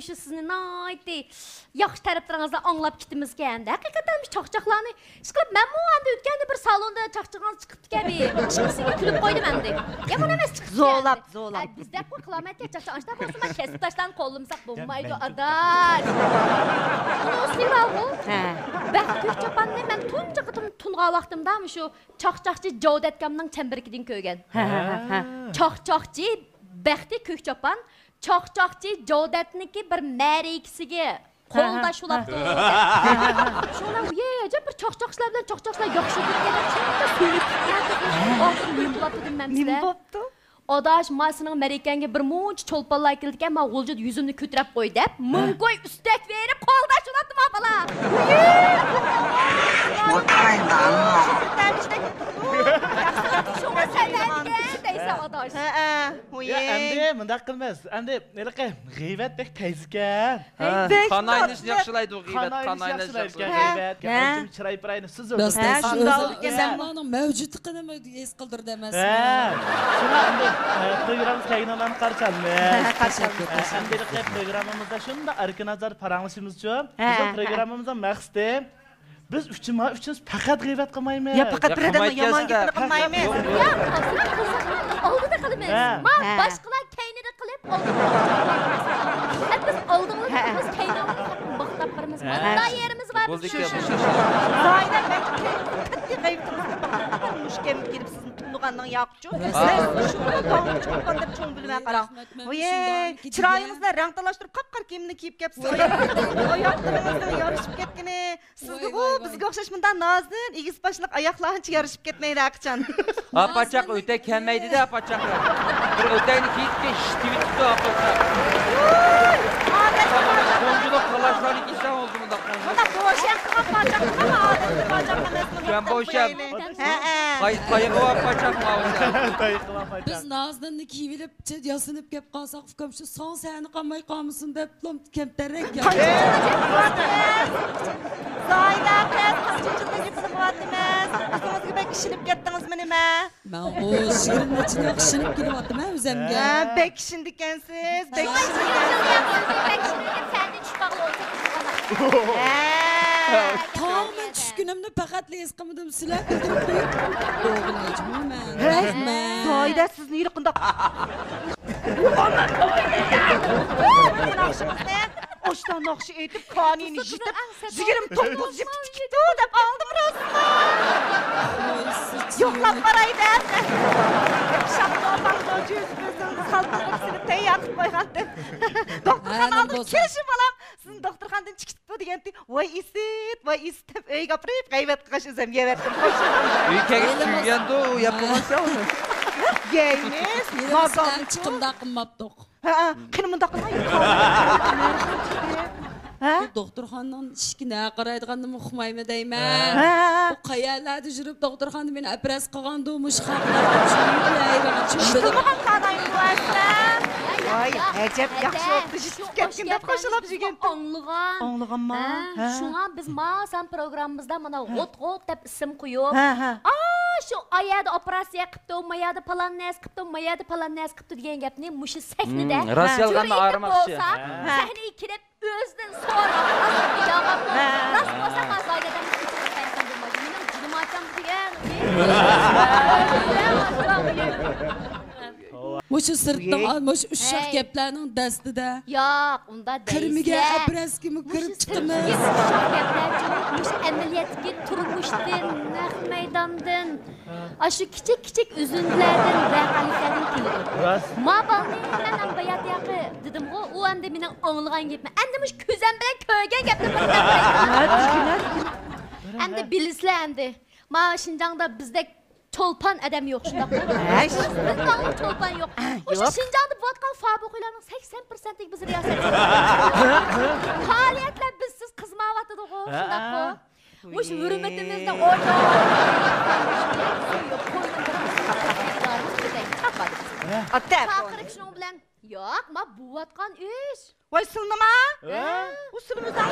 şu sizni naydi. Yaxşı tərəflərinizdə anlap gitdimiz gəldi. Həqiqətən çaqçaqlarını. Şıqılıb mən bu anda ötkəndə bir salonda çaqçaqlarınız çıxıbdı gəbi. Şimdisiga külüb qoydum əndi. Ya bu nəməs çıxdı? Zoğlap. Bizdə bu qılamətə çaqçaqlar bolsa mən kesib taşlarını qollumsaq bulmaydı adaş. Bunu uslayıb aldı. Bəx Kökçapanı mən tunca qıtım tunğa vaxtımda şu çaqçaqçı Cavdətkamның çəmbirkidin köygən. Çaqçaqçı Bəxti Kökçapan Çaqçaqçı Cavdətniki bir mərikisiga qo'lda shulabdi. Shundan yeja bir çaqçaqchilar bilan çaqçaqchilar yaxshi ketgan. Shunda so'yib ketdi. Nima bo'pti? Odash masının mərikanga bir muncha cho'lponlar keldi ekan, men g'o'ljida yuzimni ko'tarib qo'y deb, mungoy ustak berib qo'lda shulabdi ma bola. Endi mundaq qilmas. Endi nelaqa g'iybat bek tezgan. Qanaynish yaxshilaydi o g'iybat, qanaynish g'iybat. Kim chiray pirayni siz Zamanın mevcutluğunu es qildirdi emas. Shuna endi programmamiz kaynolarni qarşılaymiz. Endi programmamizda shunda arkanazar paranglashimiz uchun bizning programmamizda maqsadi biz uchun faqat g'iybat qilmaymiz. Ya faqat bir odamni yomon gapini qilmaymiz. Oldida qilamiz. Ma boshqalar kaynida qilib oldida. Biz oldinda biz kaynoni maqtab birimiz. Bunda yerimiz var. Zayda ben qattiq g'iybat mushkam kelib sizni tungandan yoqchu. Siz shuni to'g'ri chiqqan deb cho'ng bilmay qarang. Voy, chiroyingizni rang talashtirib qap-qar kiyimni kiyib kelibsiz. Oyoqlaringizni yorishib ketgini. Sizga bu bizga o'xshash bundan nozin, egiz boshliq oyoqlarincha yorishib ketmaydi aqchan. Apachaq o'ta kelmaydi-da apachaqlar. Bir o'tayni kiyib ishtivitdi apachaq. Qo'ng'uloq talashlarni kiysan oldu bunda qo'ng'uloq. Bunda bo'shaq qilib bajaqqa odatda bajaqqa Ben boşam. Qayığı apachaq mavunda. Biz Nazlı'nı kiyilip yasınıp kep qalsaq komşu son səni qamay qalmısın deb lom kemterek ya. Zayda qız qançıncılığı gitsin vatimiz. Bizimizga bek işinib ketdingizmi nima? Men o şirin içine yaxşınıp keliyaptım ha özümge. Bek işindikensiz, bek Tağımın düşkünümde paqatli es qilmadim sizlar bildirib qo'yib. Doğrulayacağım men. Rahmat. Zayda sizni yirqinda. Oşdan nakşı edip kanini jitip, zigirim topuz jip tikti dep aldım rostla. Yoklap baraydı. Şapkadan da cüzbüzün saltılıksını tey yakıp koygandı. Doktorxana aldım kelişim balam. Sizin doktorxanadan çıkıp bu degenti. Vay isit dep öy gapırıp gaybat qıqaş özüm yevettim. Ülkege tüygendi o yapamazsa onu. Geymiz. Sizden çıkımda qılmapdıq. Qınımında qılmayın. Doktorxanadan işkine qaraydiganını uqmayma deyman. O qayerlarda жүрüp doktorxanada meni apras qilganda mushaqlar. Şıqılmağın qanayın bu aslan. Vay, əcəb yaxşı oldu. Ketgində qoşulub jügən. Anlığan mı? Şuna biz masan programımızda mana ot deb isim qo'yib. Şu ayada operasiya qilibdi, mayada falan nas qilibdi, mayada falan nas qilibdi degan gapni mushi sahnida. Rasyalganni ayirmoqchi. Sahnaga kirib o'zidan so'rab, javob berib, ras bo'lsa mazaydadan chiqib bo'lmaydi. Mening jinim acham degan. Muşu sırtdan muş uşaq gaplarning dastida. Yo'q, unda deysiz. Kirmiga apras kimi kirib chiqamiz. Uşaq gaplar mush amaliyotga turmushdan, naq maydondan, shu kichik uzunlardan vaqaliklardan keladi. Ma balni men ham bayat yaqi dedim-ku, u endi mening anglagan gapim. Endi mush ko'zim bilan ko'rgan gapni bir endi bilisizlar endi. Ma Şinjangda bizdek Çolpan adam yok şunda. Bizden çolpan yok. O Şinjan'da vodkan fabrikalarının 80%'lik biz riyaset. Faaliyetler bizsiz kızmavatıdı o şunda bu. Muş hürmetimizde orada. Atep. Fakırık şunun bilen. Yok ma bu vodkan iş. Vay sılnıma. Bu sılımızdan.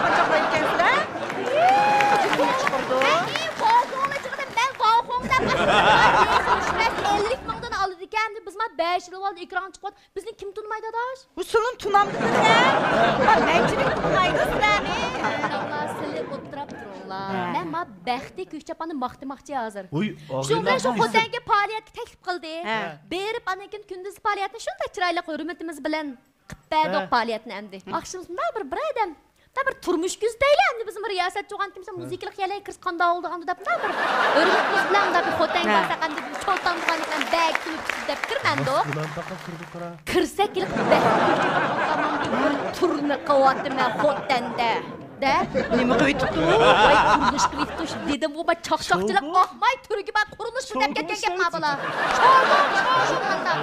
Bacaklayıp kendine. Çıkını çıkırdı. Ben Valhong'dan 50 mingdan alırken endi biz mana 5 yil oldu ekran chiqib, bizni kim tunmaydi adaş? Bu sunun tunamdıdır ne? Mençilik tunmaydı sizlerni. Allah sizi o'tirib turinglar. Men ma baxti Kökçapanni maqtamoqchi hozir. Uy, Shundan shu xo'jayinga faoliyatga taklif qildi. Ha. Berib anakin kunduz faoliyatni shunday chiroyli hurmatimiz bilan qilib berdik faoliyatni endi. Axshimda bir adam bir turmuş güzdeyli endi bizim riyasat çoğan kimse müziklik yerlere kırız kanda olduğunu da bir örümütümüz bilen da bir xo'jayin basak endi çoğaltandıgan ekan bag kulüp deb kirmandi o. Ulan taqa kirdi qara. Kirsak ilk bag turni qilyapti men xo'jayinda. De? Nima qo'yibdi? Voy qurilish qilibdi dedim bu chaqchaqchilik oqmay turgi ben qurilish deb ketgan gap bola. Sho'g'anda.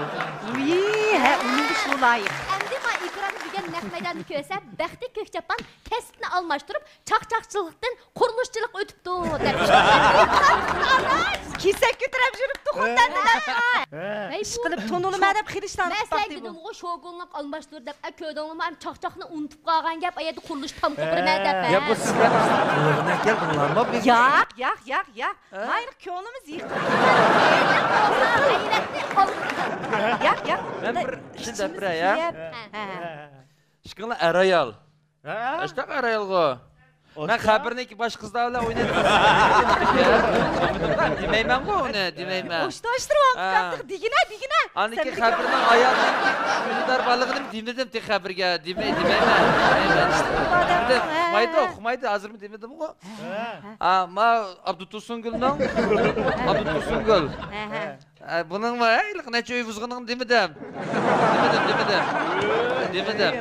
Uy, ha, uning shu loyiq. Endi ma ekranda degan naq maydonni ko'rsa, baxti Kökçapan kasbni almashtirib, chaqchaqchilikdan qurilishchilik o'tibdi deb. Kesak ko'tarib yuribdi xo'janda. Ey Ish qilib tonulma deb xirishdan Mesela dedim o shogunluk almashtir deb aködonum ham chaqchaqni unutib qolgan gap ayda qurilish tam to'g'rima deb. Ya bu sizlar qulog'ina keldilarmi? Yo'q. Mayli ko'nglimiz yiqildi. Yo'q. Ben bir şimdi bir ya. Şıkınla Arayal. Ha? İşte Arayal'ı. Ben xabarniki baş kızlar bilan oynadım. Demeymen bu onu, demeymen. Hoşlaştırmam kaptık digine. Aniki xabarning ayolning günüdar balig'ini demedim tek xabarga, demeymen. Mayda hozir mi demedim ku? Ma Abdutusungulning. Abdutusungul. Bunun var, ilk neçe uy buzğunun demedim. Demedim.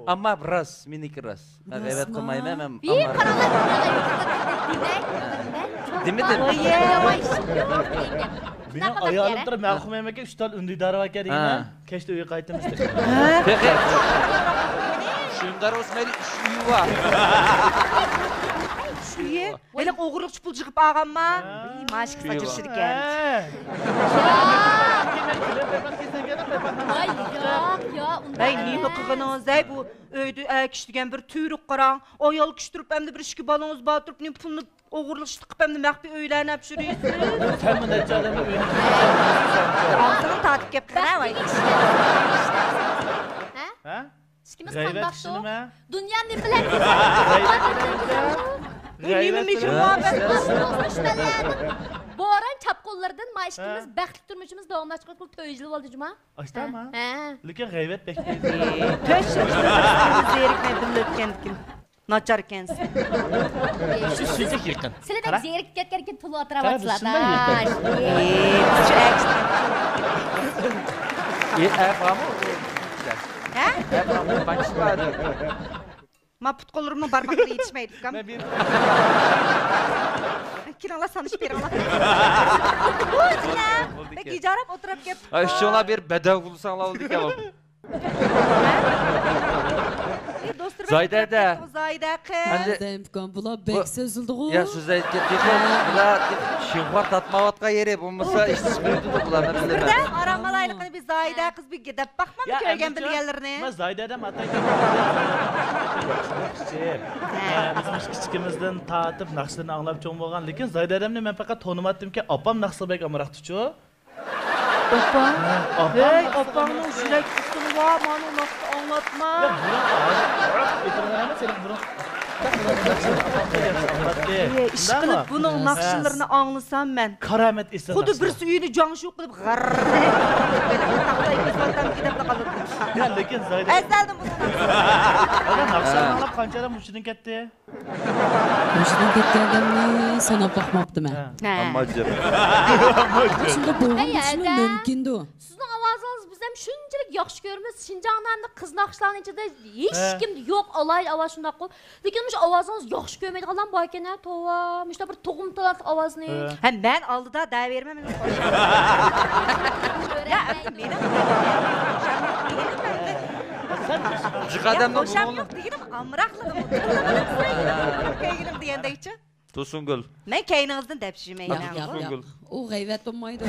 Ama biraz, minik biraz. Ben evet kılmayayım hemen. Bir kanalar Demedim. Benim ayarımdır mərhum emeke 3 tal ündüydar var ki deyine. Keşke uyu qaytımız de. Peki. Şunlar Osmanlı şuyu var. Şuye. Hele oğurluk çupul çıkıp ağamma. Maaş kısa çırşırık geldi. Ay nima qilganingiz ay bu uyda kishtigan bir tuyruq qarang. Ayol kishtirib hamda bir ishki balongiz batırıp ne pulni o'g'irlashni qilib hamda maxfi uylarni olib yurasiz. Sen mi neçe adamı uyunu? Ağzını tatib kep qara vay. Ha? Sikimiz Gayret qandaqdı işini o? mi? Dünya ne bilen Nima mecbur muhabbet Boran çapqollardan maşkimiz baxtli turmuşumuz davamlashib qilib to'yjil bo'ldi juma. Açtı mı? Ha. Lekin gayret bekleydi. zerikmay bilib Nachar ekansiz. Sizlik yakın. Sizlar zerikib ketgan pul o'tirib Qara, biz o'tsizlar. Bravo. Bançı vardı. Ma put qo'llarimning barmoqlari yetishmaydi ukam. Ben bir... Kiranglar sanish beringlar. Bek ijarab o'tirib kep. Ay şuna bir bedev bulsanlar oldu ki bu. Zayda. Zayda qiz. Demkan bular bek sözüldü o. Ya siz aytdingiz, bular şıng'ar tatmavatga yeri bo'lmasa ish chiqmaydi bularni bilaman. Birdan aramalayliqni biz Zayda qiz bir gedab baxmadi ko'rgan bilganlarini. Ben Zayde'den atayken... Bizim kichikimizdan tatib naqshlarni anglab cho'ng bo'lgan, lekin Zayde'demni men faqat tonimatdim ki opam naqshbek amraqtichu. Opam. Opam. Hey, opamning yurak tusini va mani naqsh anlatma. İş qilib buning naqshlarini anglasam men. Karamet esa. Xuddi bir suyini jongshu qilib g'arr. Taqday kesvatam ketib qoldi. Ya lekin Zayde. Azaldim buni. Ana naqshlarni anglab qanchadan mushidan ketdi? Hoşuna ketganimni sanab baxmabdim men. Ammacım. Shunda bo'lganimi Hey, mumkin-du. Sizning ovozingiz biz ham shunchalik yaxshi ko'ramiz. Shinjongdan qiz naqshlarning ichida hech kim yo'q, olay ovoz shunday qilib. Lekin shu ovozingiz yaxshi ko'rmaydiganlar bor ekan-a, tova. Mishda bir tug'um to'laq ovozni. Ha men oldida da bermaman. Ya meni Cıqadamdan Hoşam bunu. yo'q deganim amraqligim. Keygilim degandaychi. To'sungul. Men keyningizdan depshiymayman. To'sungul. O g'ayvat bo'lmaydi.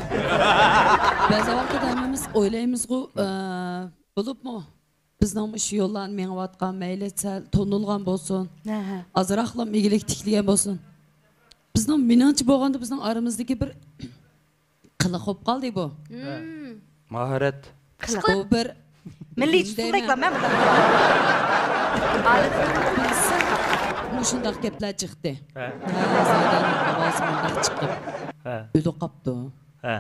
Ba'zi vaqtda hammamiz o'ylaymiz-ku, bo'libmi? Bizning shu yo'llarni mengayotgan mayli sal tonilgan bo'lsin. Azroqlam egilik tiklagan bo'lsin. Bizning menimcha bo'lganda bizning aramizdagi bir Qiliq bo'lib qoldi bu. Maharet. Bu bir Milliy usuldaylar men bilan. bilsam, mushundaq gaplar chiqdi. Ha. Zoydaning ovozi mundaq chiqib, Ha. o'lib qopdi. Ha.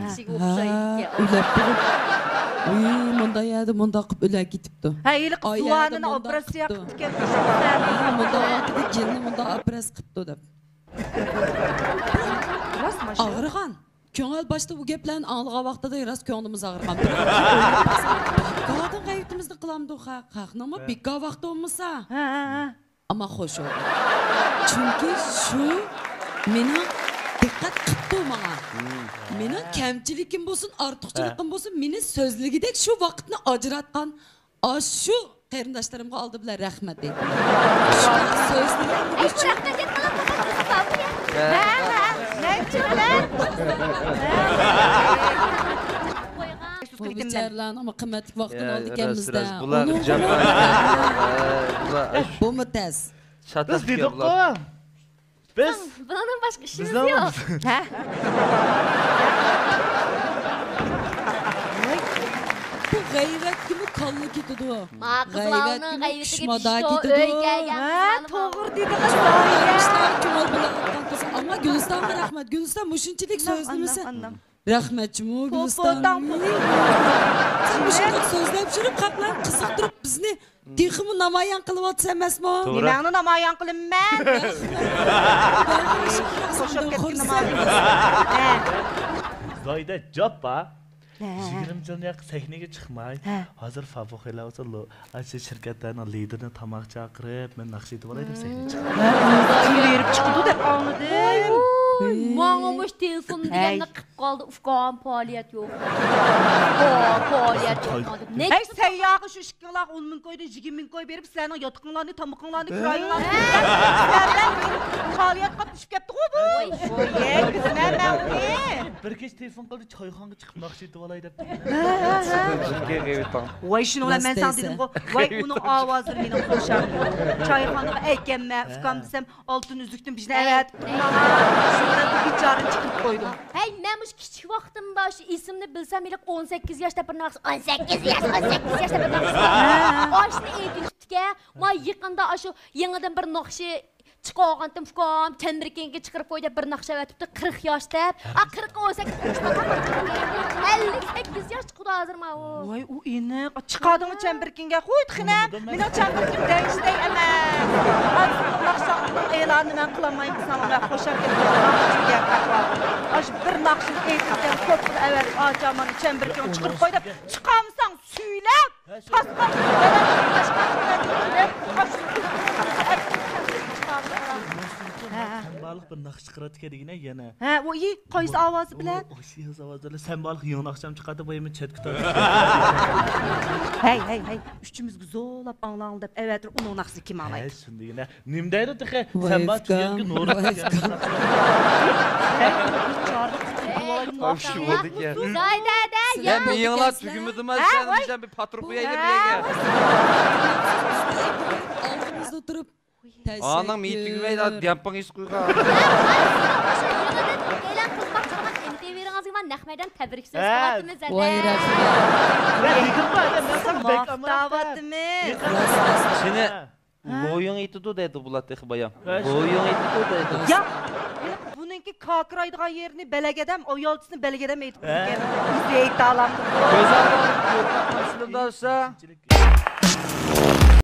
Kishiga o'xshaydi. O'lib turib, munda yerda mundaq qilib o'lib ketibdi. Ha, iliq Ay, suvanini yerda operatsiya mundaq qilib Munda gelni munda operatsiya qilibdi deb. Ağrıgan. Köngül başta bu geplerin anlığa vaqtida ras köngülümüz ağrıgan. Qadın qayıtımızda qılamdı ha. Qaqnama bikka vaqt olmasa. Ama xoş oldu. Çünkü şu meni dikkat qıptı mağa. Meni kemçilikim bolsun, artıqçılıqım bolsun, meni sözlügidek şu vaqtni ajratgan şu qarindoshlarımga aldı bilan rahmat deydi. Şu sözlügidek Ay, rahmat deb qilib bu biçarlarning ama qimmatli vaqtini oldi ekanmizda. Bular Japan. Bu mutaz. Biz dedik ku. Biz Bundan başqa işimiz bizden yo'q. Ha? Bu gayret kimi kallı gididu. Ma qizlarning g'ayratiga pishmoda tushdi, gididu. uyga Ha, to'g'ri dedingiz. Arkadaşlar köngül bilan qilgan ama Gülistan'a rahmat. Gülistan bu shunchalik so'zlamasa. Rahmatchimu Gülistan. Sen bu shunday so'zlab yurib, qaqlar qiziqtirib bizni texmi namoyon qilyapsiz emasmi? Nimani namoyon qilinman? Qo'shib ketdim namoyon. Zoyda joppa. 20 yillik sahnaga chiqmay, hozir Fabuxela bo'lsa, acha shirkatlarning liderini tamoq chaqirib, men naqsh etib olay deb sahnaga chiqdim. Berib chiqdi deb anladim. Mağamış telefon deganni qilib qoldi, ufqon faoliyat yo'q. Faoliyat yo'q. Ne? Hey, sayyağı şu 2 laq 10 min koydu, 20 min koy berip sizlarning yotiqinglarni, tamoqinglarni, kirayinglarni sizlardan berib faoliyat qilib tushib ketdi ku bu. Oy, kızım men uni. Bir kech telefon qildi, choyxonaga chiqib naqsh etib olay deb. Voy shuni bilan men san dedim ku. Voy uning ovozi meni qo'sham. Choyxonaga aytganman, ufqam desam, oltin uzukdan bizni avat. Shunda bu bichorani chiqib qo'ydim. Hey, men mush kichik vaqtimda shu ismni bilsam, ilk 18 yoshda bir naqsh, 18 yoshda bir naqsh. Oshni aytibdi-ki, ma yaqinda shu yangidan bir naqshi chiqargandim, ufqam, Çemberkenga chiqarib qo'ydi, bir naqsh avatibdi, 40 yoshda. 40 18 58 yosh chiqdi hozir ma u. Voy u eniq, chiqadimi Çemberkenga qo'ydi xina. Meni Çemberken deyishday emas. Naqshning e'lonni men qilmayman, sanamlar qo'shab ketdim. Aş bir naqshni aytdim, ko'p avat achaman Çemberken chiqarib qo'ydi. Chiqamsan suylab, paspas. Sen balık bir naqsh chiqaradi degina yana. Ha, o iyi, qaysi ovozi bilan? O siz ovozlar sen balık yo'q akşam chiqadi, bu men chat kutadi. Hey, üçümüz zo'lab anglang deb avatir uning naqshini kim Hey, olaydi? shundagina. Nimdaydi tixe? Sen balık tugenga nur. Hoş bulduk ya. Zoydada Ya ya. men yığılar tügümüdüm sen bizden bir patron koyaydı birege. Altımızda oturup Anam iyi tügümeydi, yampang is koyga. Elan qilmoq chiqqan MTV'ingizga men nahmaydan tabrik so'z qilyapmiz zaten. Voy rahmat. Ya yig'ilma, men sen bek Maqtavatimi? Seni loyun etidu dedi bulat bayam. Loyun etidu dedi. Ya, bununki kakıraydıgan yerini belegedem, o yolcusunu belegedem eğitip koyken. Bizi eğitti alamdı. Göz ağrım, görmek karşılığında olsa.